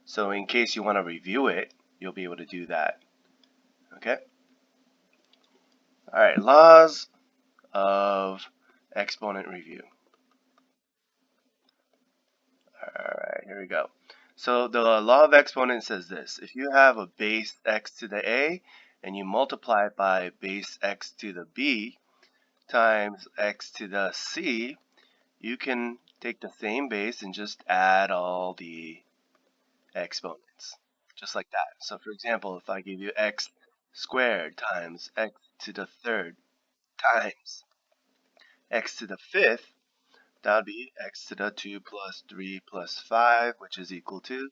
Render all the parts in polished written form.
So in case you want to review it, you'll be able to do that. Okay? Alright, laws of exponent review. Alright, here we go. So the law of exponents says this. If you have a base x to the a and you multiply it by base x to the b times x to the c, you can take the same base and just add all the exponents. Just like that. So for example, if I give you x squared times x to the third times x to the fifth, that would be x to the 2 plus 3 plus 5, which is equal to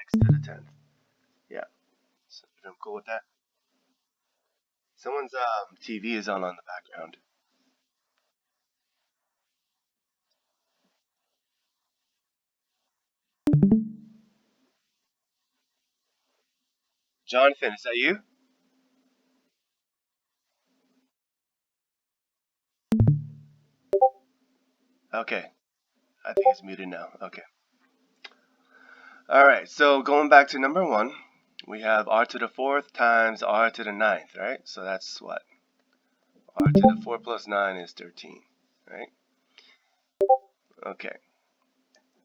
x to the 10th. Yeah. So I'm cool with that. Someone's TV is on the background. Jonathan, is that you? Okay. I think it's muted now. Okay. Alright, so going back to number 1, we have r to the 4th times r to the 9th, right? So that's what? R to the 4 plus 9 is 13, right? Okay.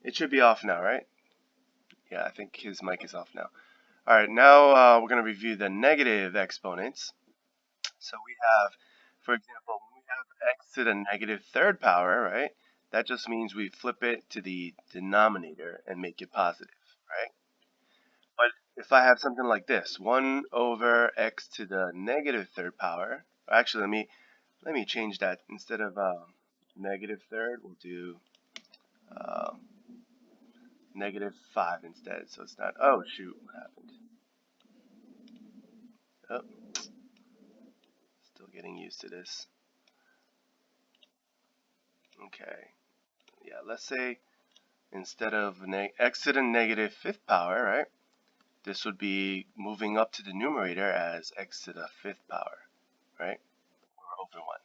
It should be off now, right? Yeah, I think his mic is off now. Alright, now we're going to review the negative exponents. So we have, for example, when we have x to the negative third power, right? That just means we flip it to the denominator and make it positive, right? But if I have something like this, 1 over x to the negative third power, actually let me change that. Instead of negative third, we'll do uh, negative 5 instead. So it's not, oh shoot, what happened? Oh, still getting used to this. Okay, yeah, let's say instead of x to the negative fifth power, right? This would be moving up to the numerator as x to the fifth power, right? Or over 1.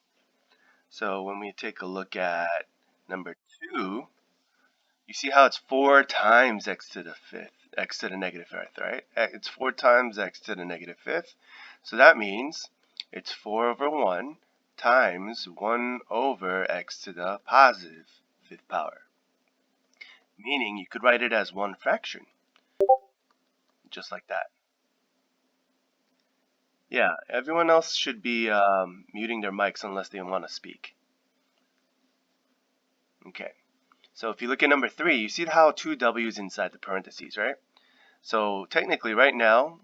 So when we take a look at number 2, you see how it's 4 times x to the fifth, x to the negative fifth, right? It's 4 times x to the negative fifth. So that means it's 4 over 1 times 1 over x to the positive fifth power. Meaning you could write it as one fraction, just like that. Yeah, everyone else should be muting their mics unless they want to speak. Okay, so if you look at number 3, you see how 2 w's inside the parentheses, right? So technically right now,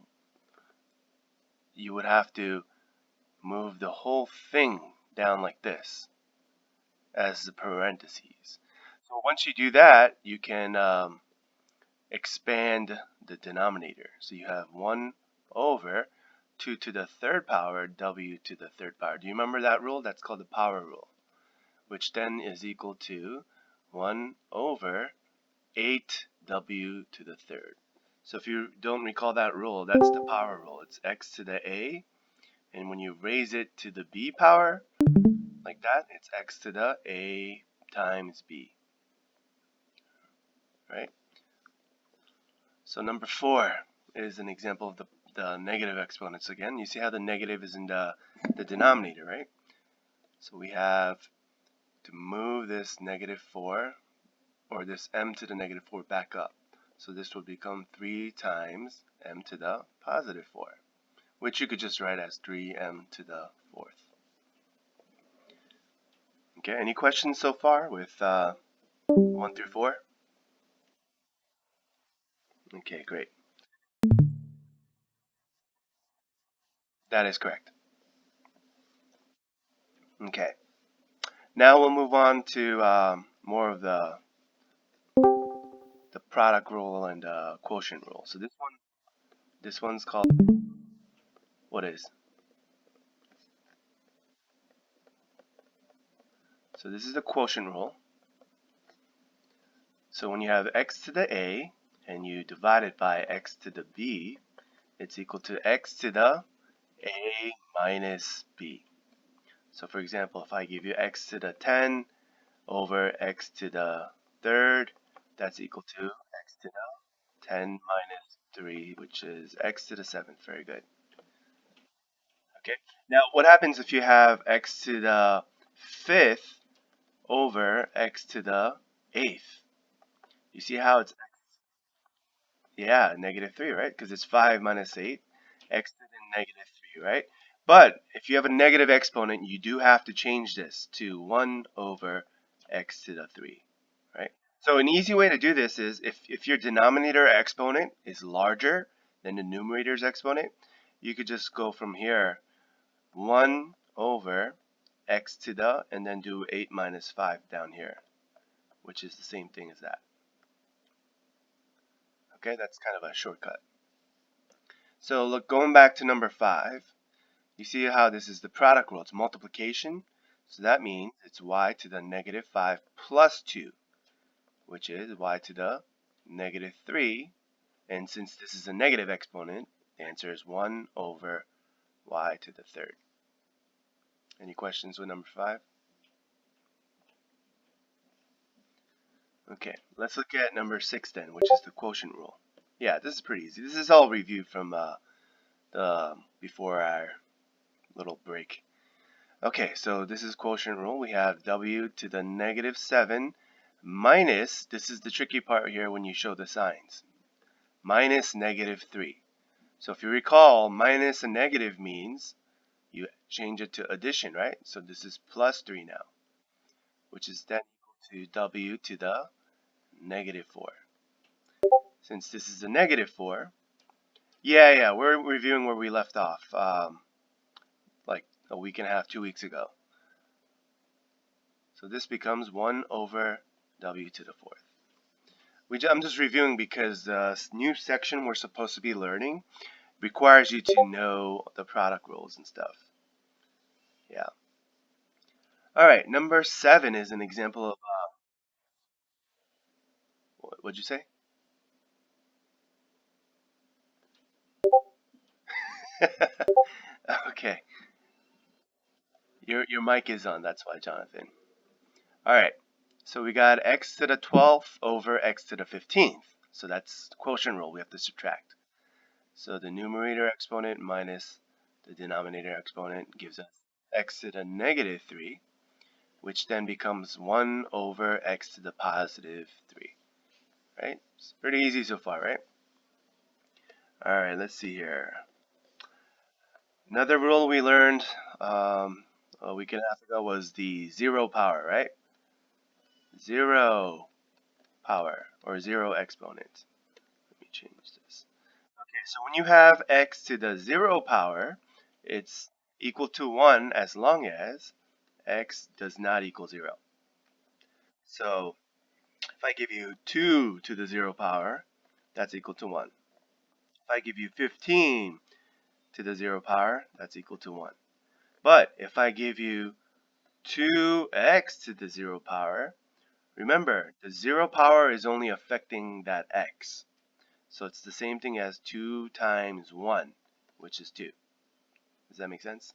you would have to move the whole thing down like this as the parentheses. So once you do that, you can expand the denominator. So you have 1 over 2 to the third power w to the third power. Do you remember that rule? That's called the power rule, which then is equal to 1 over 8w to the third. So if you don't recall that rule, that's the power rule. It's x to the a, and when you raise it to the b power, like that, it's x to the a times b, right? So number 4 is an example of the negative exponents again. You see how the negative is in the denominator, right? So we have to move this negative 4, or this m to the negative 4 back up. So this will become 3 times m to the positive 4, which you could just write as 3m to the 4th. Okay, any questions so far with 1 through 4? Okay, great. That is correct. Okay. Now we'll move on to more of the product rule and quotient rule. So this one's called, what is? So this is the quotient rule. So when you have x to the a and you divide it by x to the b, it's equal to x to the a minus b. So for example, if I give you x to the 10 over x to the third, that's equal to x to the 10 minus 3, which is x to the 7th. Very good. Okay. Now, what happens if you have x to the 5th over x to the 8th? You see how it's, yeah, negative 3, right? Because it's 5 minus 8, x to the negative 3, right? But if you have a negative exponent, you do have to change this to 1 over x to the 3, right? So an easy way to do this is if your denominator exponent is larger than the numerator's exponent, you could just go from here 1 over x to the, and then do 8 minus 5 down here, which is the same thing as that. Okay, that's kind of a shortcut. So look, going back to number 5, you see how this is the product rule. It's multiplication. So that means it's y to the negative 5 plus 2, which is y to the negative 3. And since this is a negative exponent, the answer is 1 over y to the 3rd. Any questions with number 5? Okay, let's look at number 6 then, which is the quotient rule. Yeah, this is pretty easy. This is all reviewed from before our little break. Okay, so this is quotient rule. We have w to the negative 7 minus, this is the tricky part here when you show the signs, minus negative 3. So if you recall, minus a negative means you change it to addition, right? So this is plus 3 now, which is then equal to w to the negative 4. Since this is a negative 4, yeah, we're reviewing where we left off, like a week and a half, 2 weeks ago. So this becomes 1 over w to the 4th. I'm just reviewing because the new section we're supposed to be learning requires you to know the product rules and stuff. Yeah. All right, number 7 is an example of, what'd you say? Okay, your mic is on, that's why, Jonathan. All right, so we got x to the 12th over x to the 15th. So that's the quotient rule, we have to subtract. So the numerator exponent minus the denominator exponent gives us x to the negative 3, which then becomes 1 over x to the positive 3. Right? It's pretty easy so far, right? All right, let's see here. Another rule we learned a week and a half ago was the zero power, right? Zero power, or zero exponent. Let me change this. Okay, so when you have x to the zero power, it's equal to 1 as long as x does not equal 0. So if I give you 2 to the 0 power, that's equal to 1. If I give you 15 to the 0 power, that's equal to 1. But if I give you 2x to the 0 power, remember, the 0 power is only affecting that x. So it's the same thing as 2 times 1, which is 2. Does that make sense?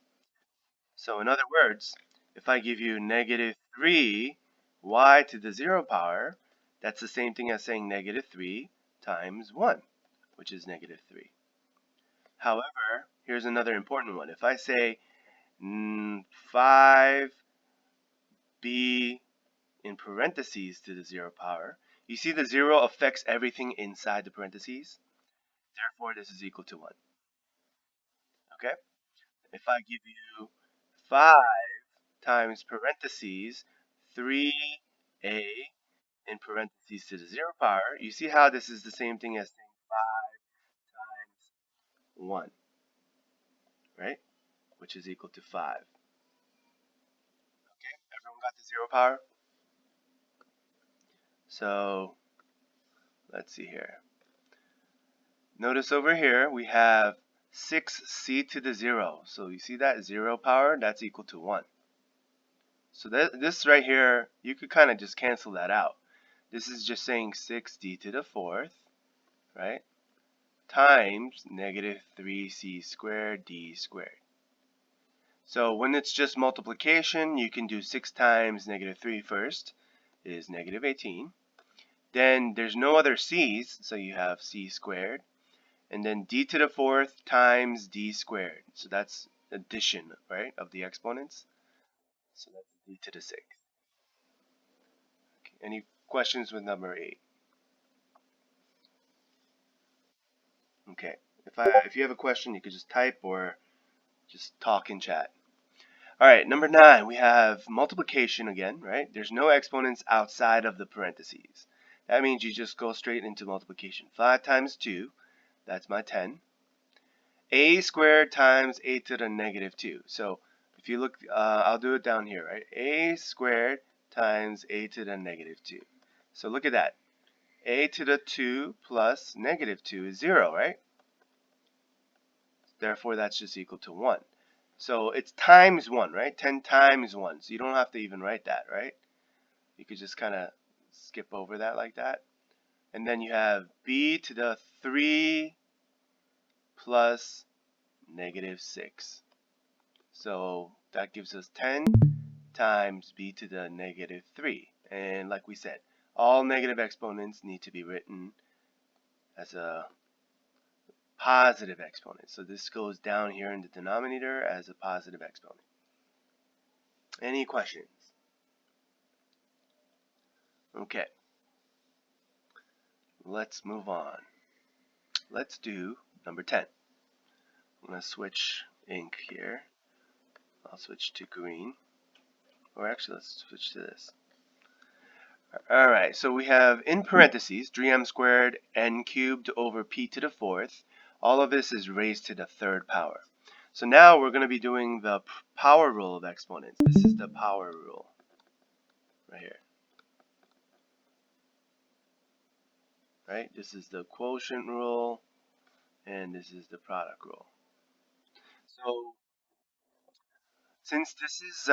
So in other words, if I give you negative 3 y to the 0 power, that's the same thing as saying negative 3 times 1, which is negative 3. However, here's another important one. If I say 5b in parentheses to the 0 power, you see the 0 affects everything inside the parentheses. Therefore, this is equal to 1. Okay? If I give you 5 times parentheses 3a in parentheses to the 0 power, you see how this is the same thing as saying 5 times 1, right? Which is equal to 5. Okay, everyone got the 0 power? So, let's see here. Notice over here we have 6c to the 0. So you see that 0 power? That's equal to 1. So this right here, you could kind of just cancel that out. This is just saying 6d to the 4th, right? Times negative 3c squared d squared. So when it's just multiplication, you can do 6 times negative 3 first is negative 18. Then there's no other c's, so you have c squared. And then d to the fourth times d squared. So that's addition, right, of the exponents. So that's d to the sixth. Okay. Any questions with number 8? Okay. If you have a question, you could just type or just talk in chat. All right, number 9, we have multiplication again, right? There's no exponents outside of the parentheses. That means you just go straight into multiplication. 5 times 2, that's my 10. A squared times a to the negative 2. So if you look, I'll do it down here, right? A squared times a to the negative 2. So look at that. A to the 2 plus negative 2 is 0, right? Therefore, that's just equal to 1. So it's times 1, right? 10 times 1. So you don't have to even write that, right? You could just kind of skip over that like that. And then you have b to the 3 plus negative 6. So that gives us 10 times b to the negative 3. And like we said, all negative exponents need to be written as a positive exponent. So this goes down here in the denominator as a positive exponent. Any questions? Okay. Let's move on. Let's do number 10. I'm going to switch ink here. I'll switch to green. Or actually, let's switch to this. Alright, so we have in parentheses 3m squared n cubed over p to the fourth. All of this is raised to the third power. So now we're going to be doing the power rule of exponents. This is the power rule right here. Right? This is the quotient rule, and this is the product rule. So since this is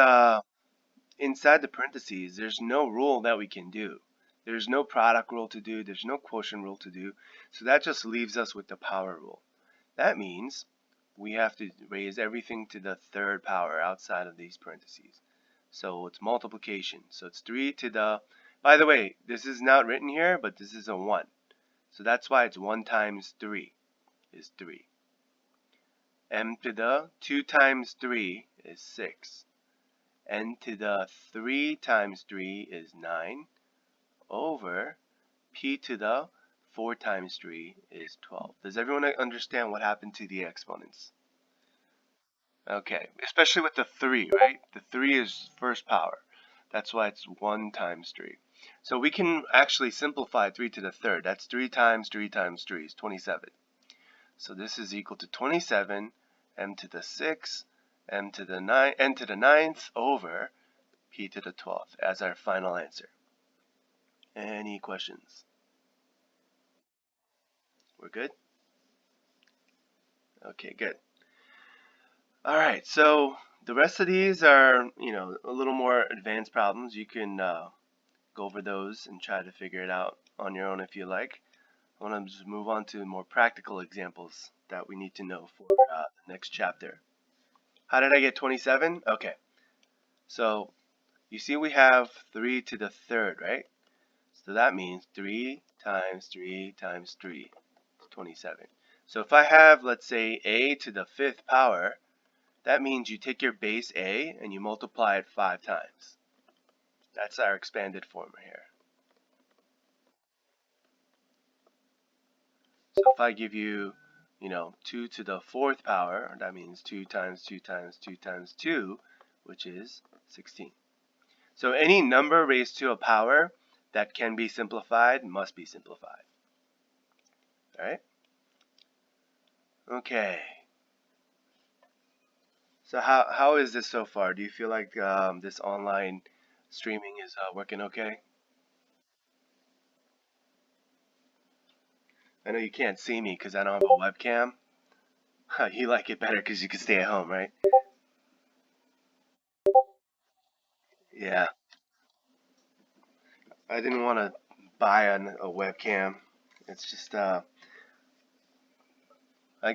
inside the parentheses, there's no rule that we can do. There's no product rule to do. There's no quotient rule to do. So that just leaves us with the power rule. That means we have to raise everything to the third power outside of these parentheses. So it's multiplication. So it's 3 to the, by the way, this is not written here, but this is a 1. So that's why it's 1 times 3 is 3. M to the 2 times 3 is 6. N to the 3 times 3 is 9 over p to the 4 times 3 is 12. Does everyone understand what happened to the exponents? Okay, especially with the 3, right? The 3 is first power. That's why it's 1 times 3. So we can actually simplify 3 to the third. That's 3 times 3 times 3 is 27. So this is equal to 27 m to the 6 m to the 9 n to the 9th over p to the 12th as our final answer. Any questions? We're good? Okay, good. All right, so the rest of these are, a little more advanced problems. You can go over those and try to figure it out on your own if you like. I want to just move on to more practical examples that we need to know for the next chapter. How did I get 27? Okay, so you see we have 3 to the third, right? So that means 3 times 3 times 3 is 27. So if I have, let's say, a to the 5th power, that means you take your base a and you multiply it 5 times. That's our expanded form here. So if I give you, 2 to the 4th power, that means 2 times 2 times 2 times 2, which is 16. So any number raised to a power that can be simplified must be simplified. All right? Okay. So how is this so far? Do you feel like this online streaming is working okay? I know you can't see me because I don't have a webcam. You like it better because you can stay at home, right? Yeah. I didn't want to buy a webcam. It's just, I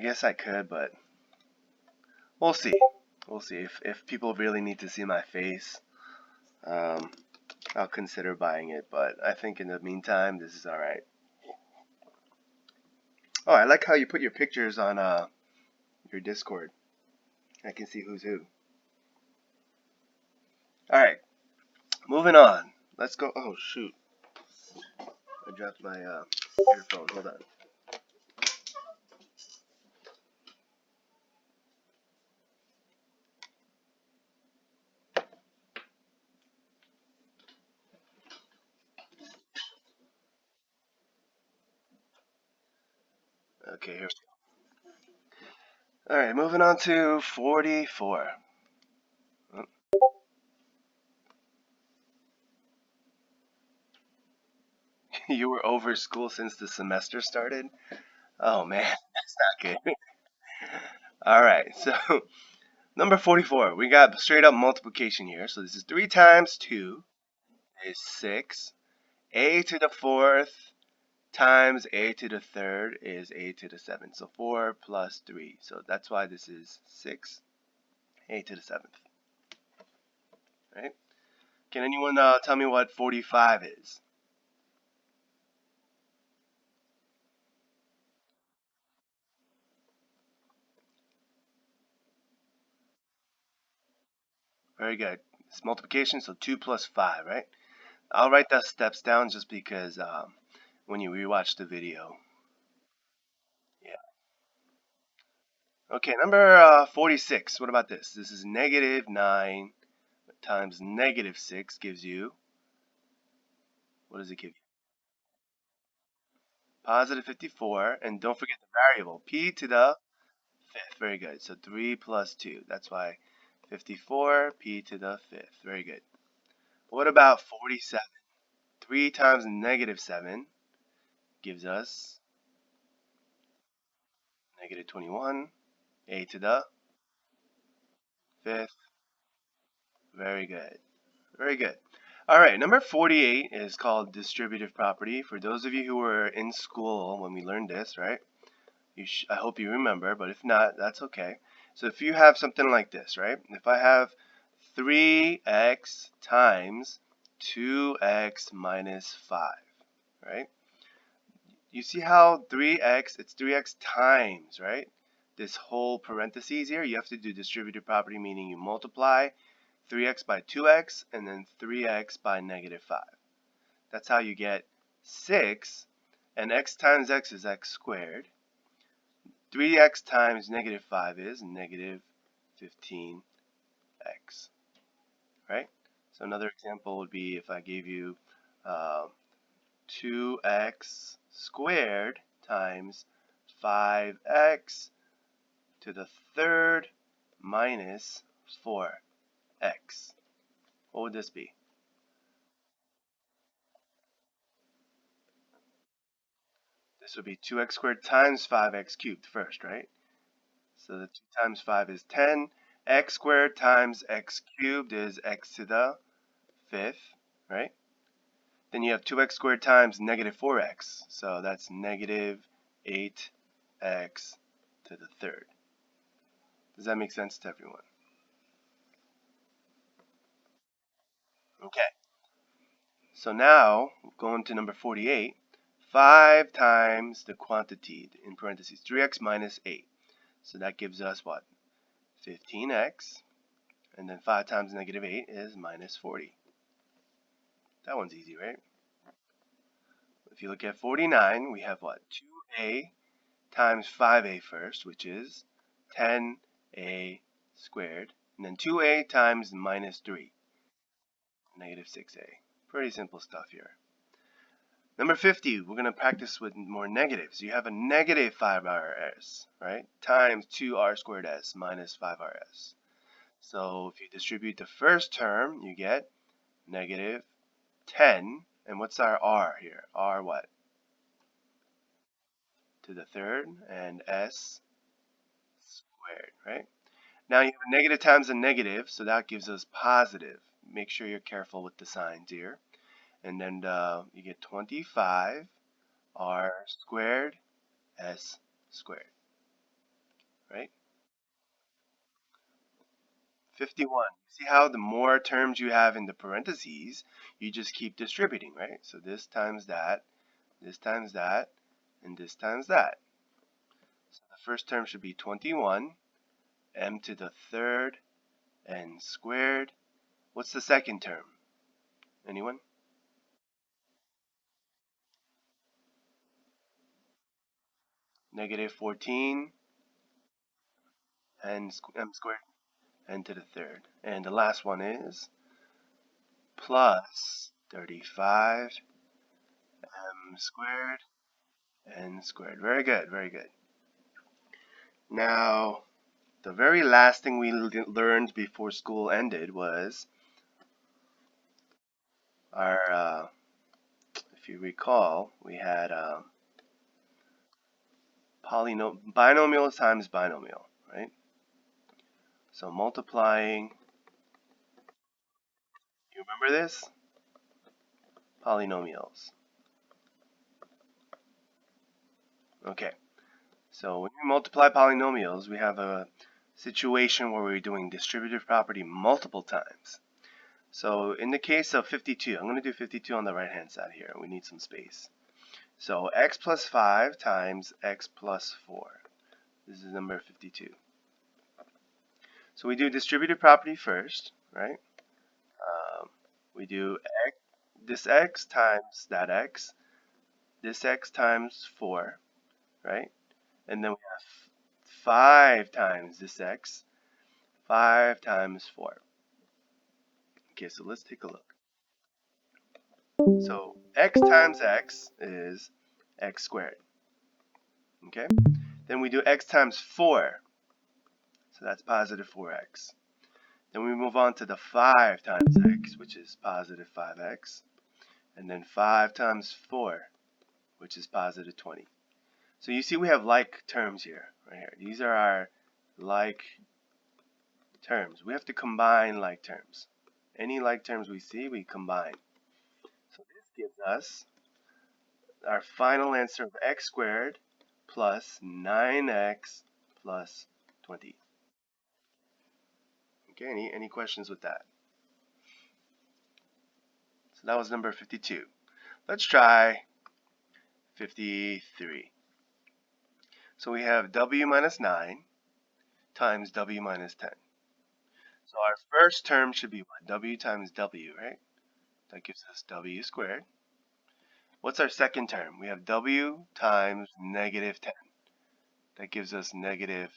guess I could, but we'll see. We'll see if people really need to see my face. I'll consider buying it, but I think in the meantime, this is alright. Oh, I like how you put your pictures on your Discord. I can see who's who. Alright, moving on. Let's go. Oh, shoot. I dropped my earphone. Hold on. Okay, here we go. Alright, moving on to 44. Oh, you were over school since the semester started? Oh man, that's not good. Alright, so number 44. We got straight up multiplication here. So this is 3 times 2 is 6. A to the 4th times a to the 3rd is a to the 7th. So 4 plus 3. So that's why this is 6. A to the 7th. Right? Can anyone tell me what 45 is? Very good. It's multiplication, so 2 plus 5, right? I'll write the steps down just because when you rewatch the video. Yeah. Okay, number 46. What about this? This is negative 9 times negative 6 gives you, what does it give you? Positive 54. And don't forget the variable, p to the 5th. Very good. So 3 plus 2. That's why 54, p to the 5th. Very good. What about 47? 3 times negative 7 gives us negative 21. A to the 5th. Very good. Very good. All right, number 48 is called distributive property. For those of you who were in school when we learned this, right? I hope you remember, but if not, that's okay. So if you have something like this, right? If I have 3x times 2x minus 5, right? You see how 3x, it's 3x times, right? This whole parentheses here, you have to do distributive property, meaning you multiply 3x by 2x and then 3x by negative 5. That's how you get 6, and x times x is x squared. 3x times negative 5 is negative 15x, right? So another example would be if I gave you 2x squared times 5x to the 3rd minus 4x. What would this be? This would be 2x squared times 5x cubed first, right? So the 2 times 5 is 10. X squared times x cubed is x to the 5th, right? Then you have 2x squared times negative 4x. So that's negative 8x to the 3rd. Does that make sense to everyone? Okay. So now, going to number 48, 5 times the quantity, in parentheses, 3x minus 8. So that gives us what? 15x. And then 5 times negative 8 is minus 40. That one's easy, right? If you look at 49, we have what? 2a times 5a first, which is 10a squared. And then 2a times minus 3, negative 6a. Pretty simple stuff here. Number 50, we're going to practice with more negatives. You have a negative 5rs, right? Times 2r squared s minus 5rs. So if you distribute the first term, you get negative 10. And what's our r here? R what? To the 3rd and s squared, right? Now you have a negative times a negative, so that gives us positive. Make sure you're careful with the signs here. And then you get 25 r squared s squared, right? 51. See how the more terms you have in the parentheses, you just keep distributing, right? So this times that, this times that, and this times that. So the first term should be 21, m to the third n squared. What's the second term? Anyone? Negative 14 m squared n to the third. And the last one is plus 35 m squared n squared. Very good, very good. Now, the very last thing we learned before school ended was our, if you recall, we had binomial times binomial, right? So multiplying, you remember this? Polynomials. Okay, so when we multiply polynomials, we have a situation where we're doing distributive property multiple times. So in the case of 52, I'm going to do 52 on the right hand side here. We need some space. So x plus 5 times x plus 4. This is number 52. So we do distributive property first, right? We do this x times that x, this x times 4, right? And then we have 5 times this x, 5 times 4. Okay, so let's take a look. So x times x is x squared. Okay? Then we do x times 4. So that's positive 4x. Then we move on to the 5 times x, which is positive 5x. And then 5 times 4, which is positive 20. So you see we have like terms here, right here. These are our like terms. We have to combine like terms. Any like terms we see, we combine. So this gives us our final answer of x squared plus 9x plus 20. Okay, any questions with that? So that was number 52. Let's try 53. So we have w minus 9 times w minus 10. So our first term should be what? W times w, right? That gives us w squared. What's our second term? We have w times negative 10. That gives us negative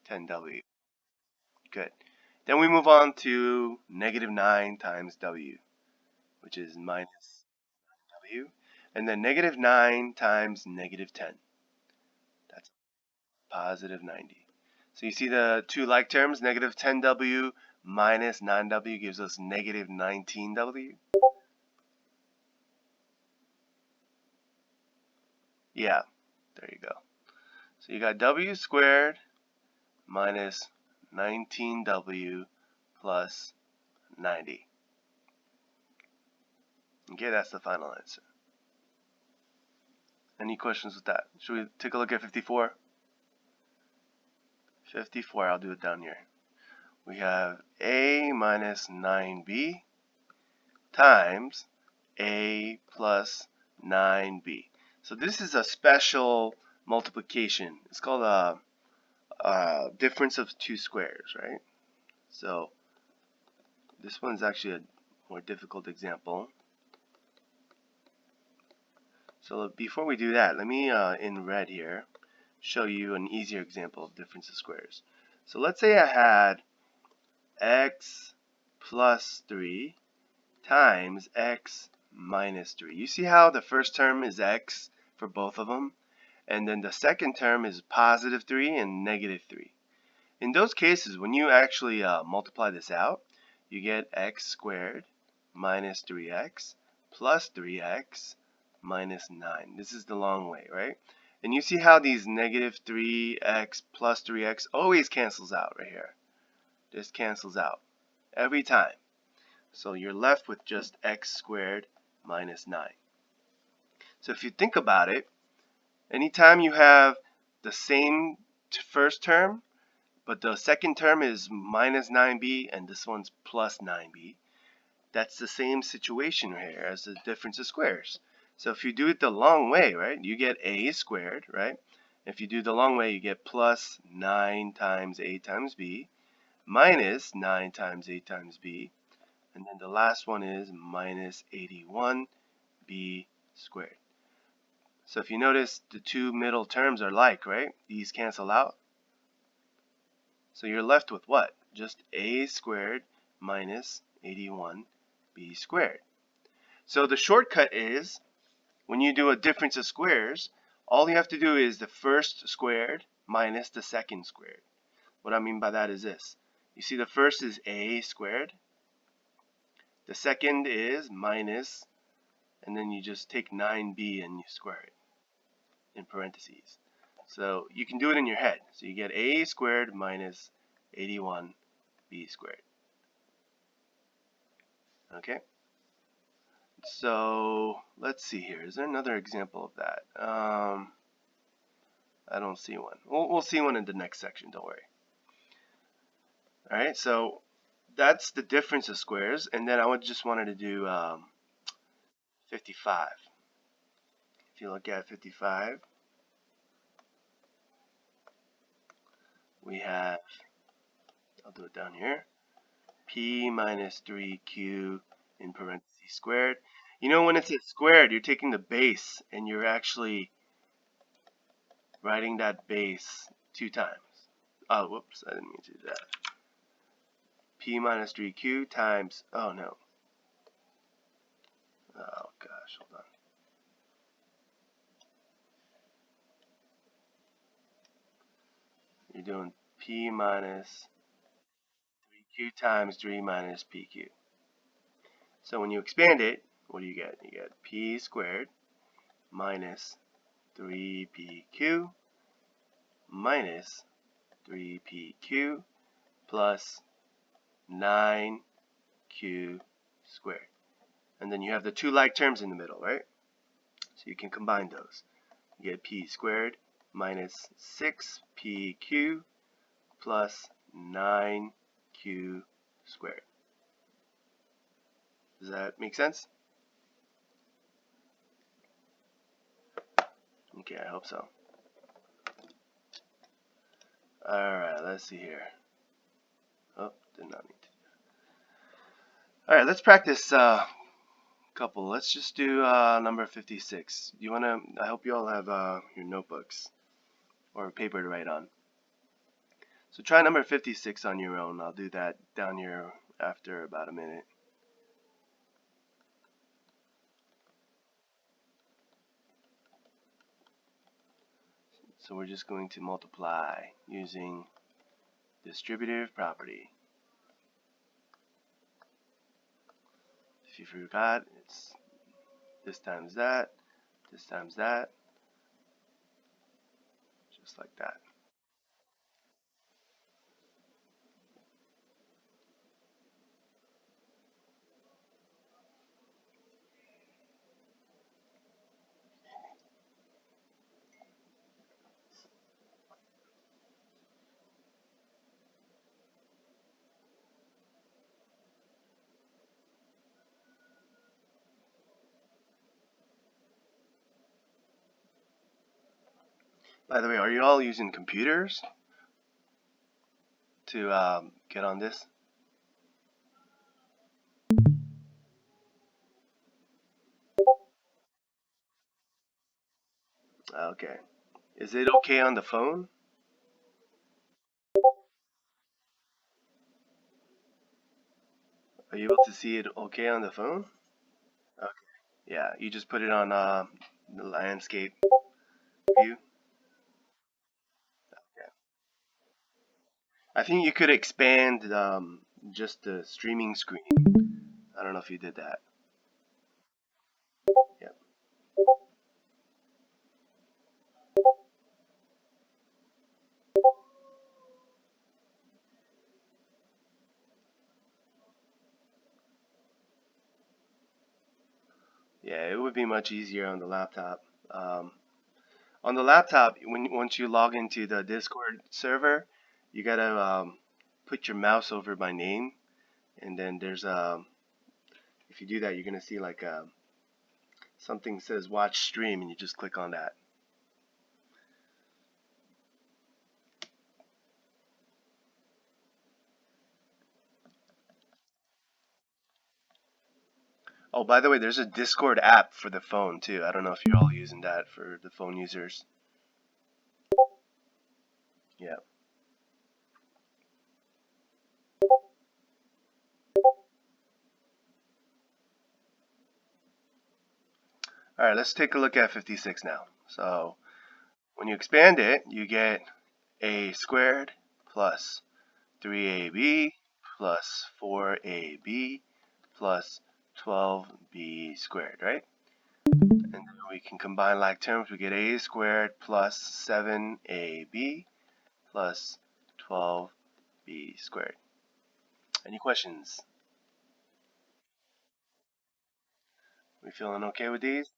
10w. Good. Then we move on to negative 9 times w, which is minus w. And then negative 9 times negative 10. That's positive 90. So you see the two like terms, negative 10w minus 9w gives us negative 19w. Yeah, there you go. So you got w squared minus 19w plus 90. Okay, that's the final answer. Any questions with that? Should we take a look at 54? 54, I'll do it down here. We have a minus 9b times a plus 9b. So this is a special multiplication. It's called a difference of two squares, right? So this one's actually a more difficult example. So before we do that, let me, in red here, show you an easier example of difference of squares. So let's say I had x plus 3 times x minus 3. You see how the first term is x for both of them? And then the second term is positive 3 and negative 3. In those cases, when you actually multiply this out, you get x squared minus 3x plus 3x minus 9. This is the long way, right? And you see how these negative 3x plus 3x always cancels out right here. This cancels out every time. So you're left with just x squared minus 9. So if you think about it, anytime you have the same first term but the second term is minus 9b and this one's plus 9b. That's the same situation here as the difference of squares. So if you do it the long way, right, you get a squared, right? If you do the long way, you get plus 9 times a times b minus 9 times a times b. And then the last one is minus 81b squared. So if you notice, the two middle terms are like, right? These cancel out. So you're left with what? Just a squared minus 81b squared. So the shortcut is, when you do a difference of squares, all you have to do is the first squared minus the second squared. What I mean by that is this. You see the first is a squared. The second is minus, and then you just take 9b and you square it in parentheses. So you can do it in your head. So you get a squared minus 81b squared. Okay? So let's see here. Is there another example of that? I don't see one. We'll see one in the next section, don't worry. Alright, so that's the difference of squares, and then I just wanted to do 55. If you look at 55, we have, I'll do it down here, p minus 3q in parentheses squared. You know, when it's squared, you're taking the base and you're actually writing that base 2 times. Oh, whoops, I didn't mean to do that. P minus 3q times, oh no. Oh gosh, hold on. You're doing P minus 3q times 3 minus PQ. So when you expand it, what do you get? You get P squared minus 3PQ minus 3PQ plus 9Q squared. And then you have the two like terms in the middle, right? So you can combine those. You get P squared minus 6PQ plus 9Q squared. Does that make sense? Okay, I hope so. Alright, let's see here. Oh, did not need to. Alright, let's practice couple. Let's just do number 56. You wanna? I hope you all have your notebooks or paper to write on. So try number 56 on your own. I'll do that down here after about a minute. So we're just going to multiply using distributive property. If you forgot, it's this times that, just like that. By the way, are you all using computers to get on this? Okay. Is it okay on the phone? Are you able to see it okay on the phone? Okay. Yeah, you just put it on the landscape view. Okay. I think you could expand just the streaming screen. I don't know if you did that. Yep. Yeah, it would be much easier on the laptop. On the laptop, once you log into the Discord server, you gotta put your mouse over my name, and then there's if you do that, you're gonna see like something says watch stream, and you just click on that. Oh, by the way, there's a Discord app for the phone too. I don't know if you're all using that for the phone users. Yeah. All right, let's take a look at 56 now. So when you expand it, you get a squared plus 3ab plus 4ab plus 12b squared, right? And then we can combine like terms. We get a squared plus 7ab plus 12b squared. Any questions? We feeling okay with these?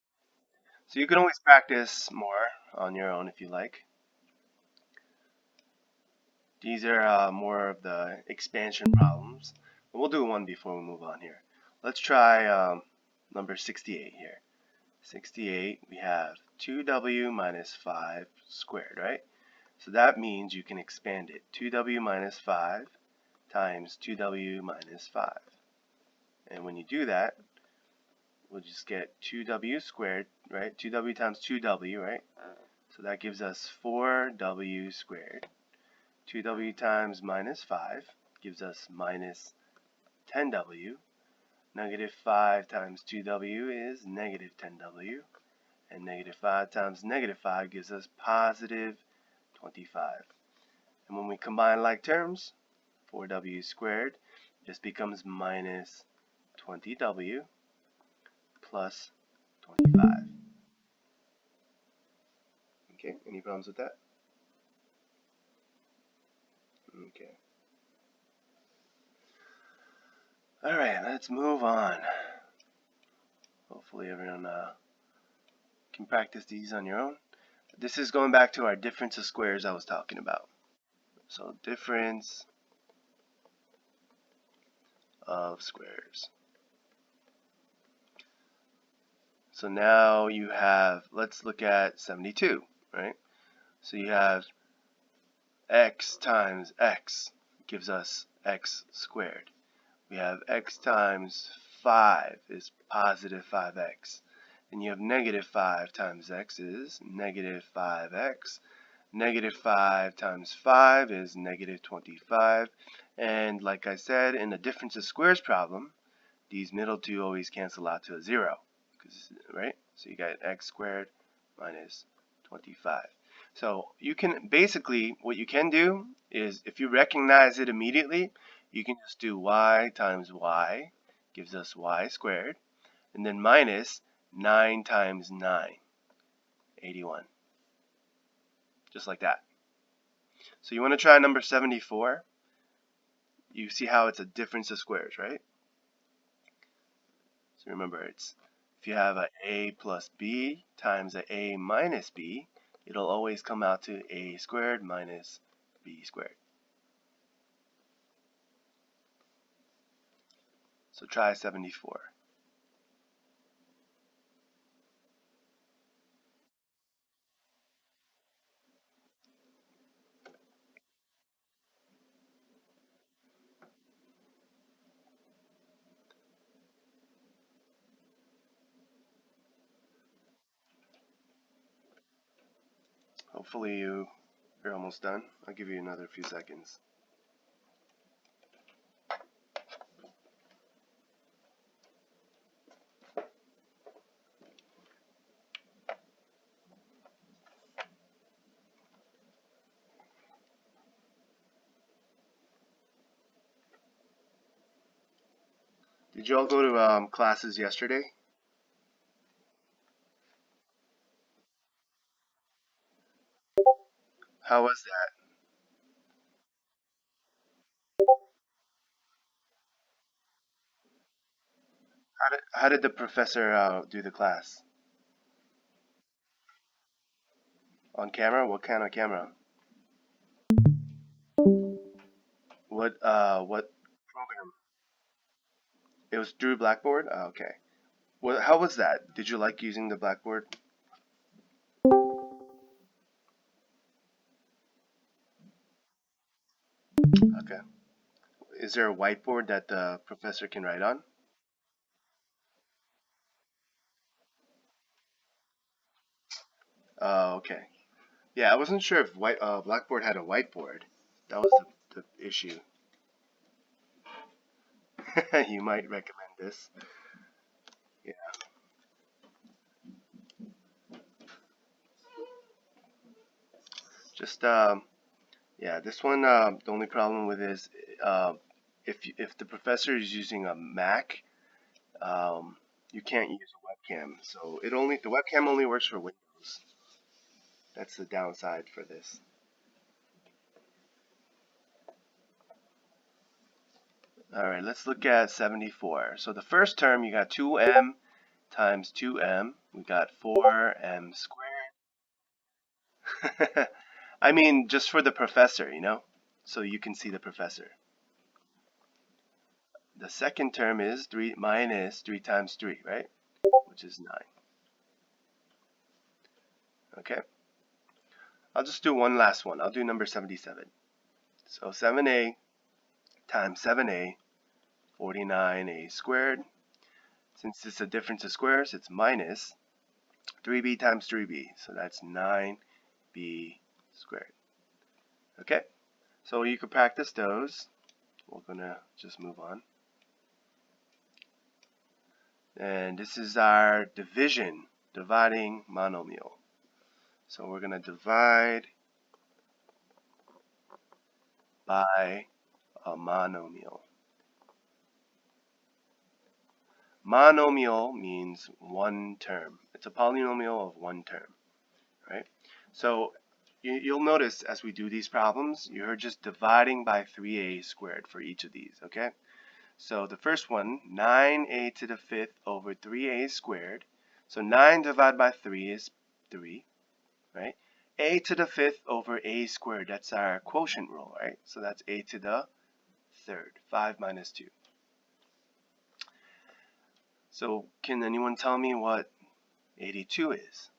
So you can always practice more on your own if you like. These are more of the expansion problems. We'll do one before we move on here. Let's try number 68 here. 68, we have 2w minus 5 squared, right? So that means you can expand it. 2w minus 5 times 2w minus 5. And when you do that, we'll just get 2w squared, right? 2w times 2w, right? So that gives us 4w squared. 2w times minus 5 gives us minus 10w. Negative 5 times 2w is negative 10w. And negative 5 times negative 5 gives us positive 25. And when we combine like terms, 4w squared just becomes minus 20w plus 25. Okay, any problems with that? Okay. Alright, let's move on. Hopefully everyone can practice these on your own. This is going back to our difference of squares I was talking about. So difference of squares. So now you have, let's look at 72, right? So you have x times x gives us x squared. We have x times 5 is positive 5x. And you have negative 5 times x is negative 5x. Negative 5 times 5 is negative 25. And like I said, in the difference of squares problem, these middle two always cancel out to a 0. Right? So you got x squared minus 25. So you can basically, what you can do is if you recognize it immediately, you can just do y times y gives us y squared, and then minus 9 times 9, 81. Just like that. So you want to try number 74. You see how it's a difference of squares, right? So remember, it's if you have a plus b times a minus b, it'll always come out to a squared minus b squared. So try 74. Hopefully you're almost done. I'll give you another few seconds. Did you all go to classes yesterday? How was that? How did the professor do the class? On camera? What kind of camera? What program? It was through Blackboard? Okay. How was that? Did you like using the Blackboard? Okay. Is there a whiteboard that the professor can write on? Okay. Yeah, I wasn't sure if Blackboard had a whiteboard. That was the issue. You might recommend this. Yeah. Just yeah, this one. The only problem with is if the professor is using a Mac, you can't use a webcam. So the webcam only works for Windows. That's the downside for this. All right, let's look at 74. So the first term, you got 2m times 2m. We got 4m squared. I mean, just for the professor, so you can see the professor. The second term is 3 minus 3 times 3, right? Which is 9. Okay. I'll just do one last one. I'll do number 77. So 7a times 7a, 49a squared. Since it's a difference of squares, it's minus 3b times 3b. So that's 9b squared. Okay. So you could practice those. We're going to just move on. And this is our dividing monomial. So we're going to divide by a monomial. Monomial means one term. It's a polynomial of one term, right? So you'll notice as we do these problems, you're just dividing by 3a squared for each of these, okay? So the first one, 9a to the fifth over 3a squared. So 9 divided by 3 is 3, right? A to the fifth over a squared, that's our quotient rule, right? So that's a to the third, 5 minus 2. So can anyone tell me what 82 is?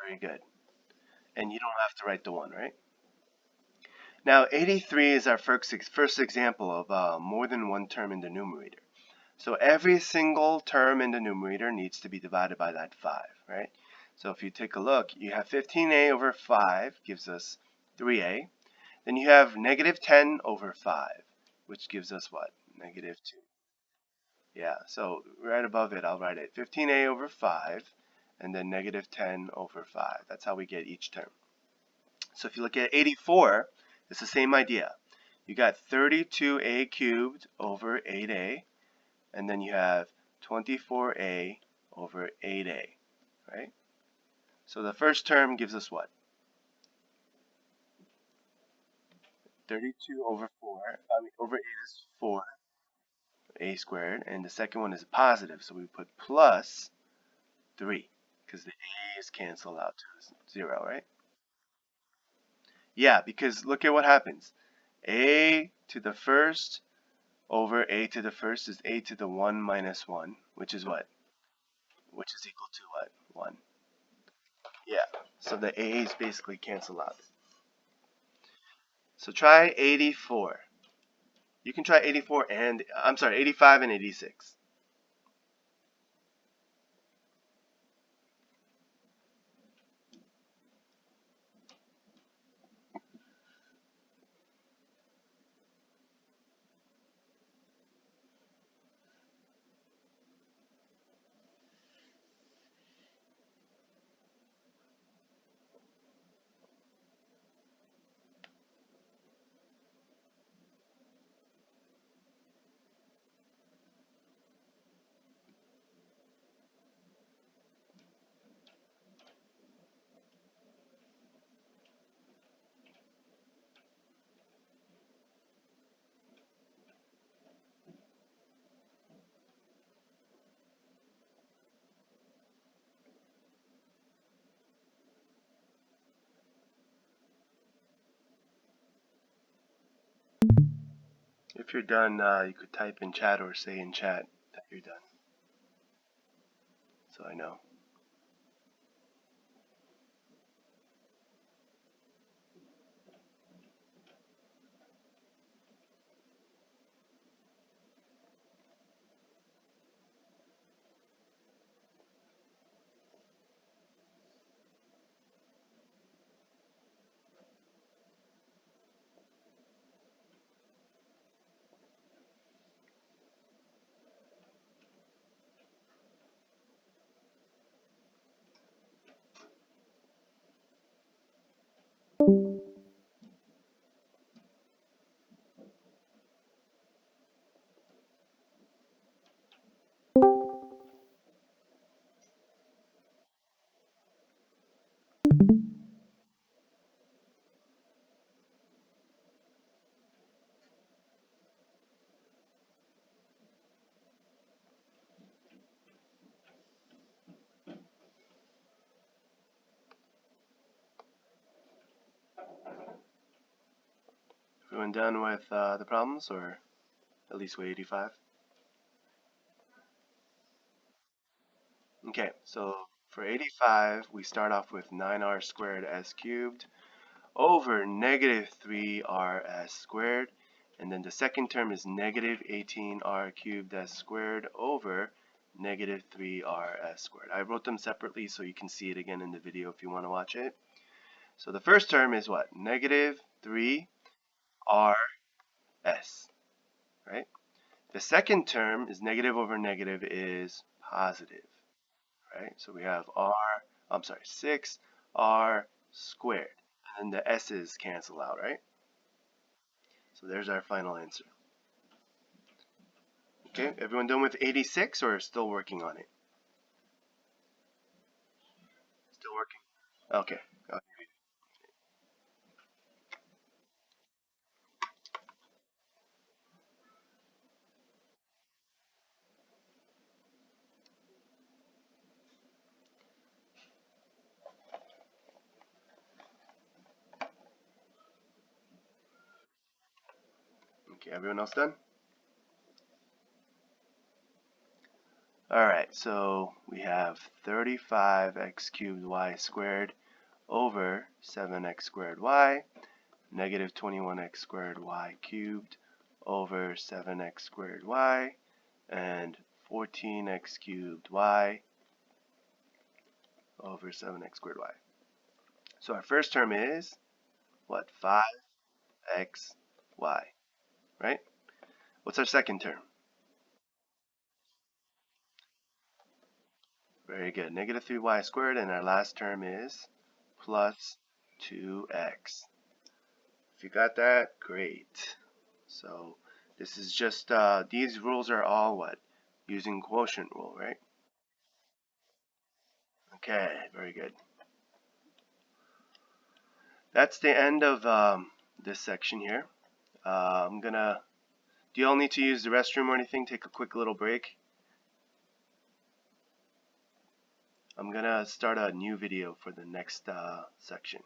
Very good. And you don't have to write the 1, right? Now 83 is our first example of more than one term in the numerator. So every single term in the numerator needs to be divided by that 5, right? So if you take a look, you have 15a over 5 gives us 3a. Then you have negative 10 over 5, which gives us what? Negative 2. Yeah, so right above it, I'll write it 15a over 5, and then negative 10 over 5. That's how we get each term. So if you look at 84, it's the same idea. You got 32a cubed over 8a, and then you have 24a over 8a, right? So the first term gives us what? 32 over 4, over 8 is 4a squared, and the second one is positive, so we put plus 3, because the a's cancel out to 0, right? Yeah, because look at what happens. A to the first over a to the first is a to the 1 minus 1, which is what? Which is equal to what? 1. Yeah, so the a's basically cancel out. So try 84. You can try 84 and, I'm sorry, 85 and 86. If you're done, you could type in chat or say in chat that you're done, so I know. Everyone done with the problems, or at least with 85? Okay, so for 85, we start off with 9r squared s cubed over negative 3r s squared. And then the second term is negative 18r cubed s squared over negative 3r s squared. I wrote them separately so you can see it again in the video if you want to watch it. So the first term is what? Negative 3r s, right? The second term is negative over negative is positive, right? So we have 6r squared. And the s's cancel out, right? So there's our final answer. Okay, everyone done with 86 or still working on it? Still working. Okay. Okay, everyone else done? Alright, so we have 35x cubed y squared over 7x squared y, negative 21x squared y cubed over 7x squared y, and 14x cubed y over 7x squared y. So our first term is, what, 5xy, right? What's our second term? Very good. Negative 3y squared, and our last term is plus 2x. If you got that, great. So this is just, these rules are all what? Using quotient rule, right? Okay, very good. That's the end of this section here. Do you all need to use the restroom or anything? Take a quick little break. I'm gonna start a new video for the next section.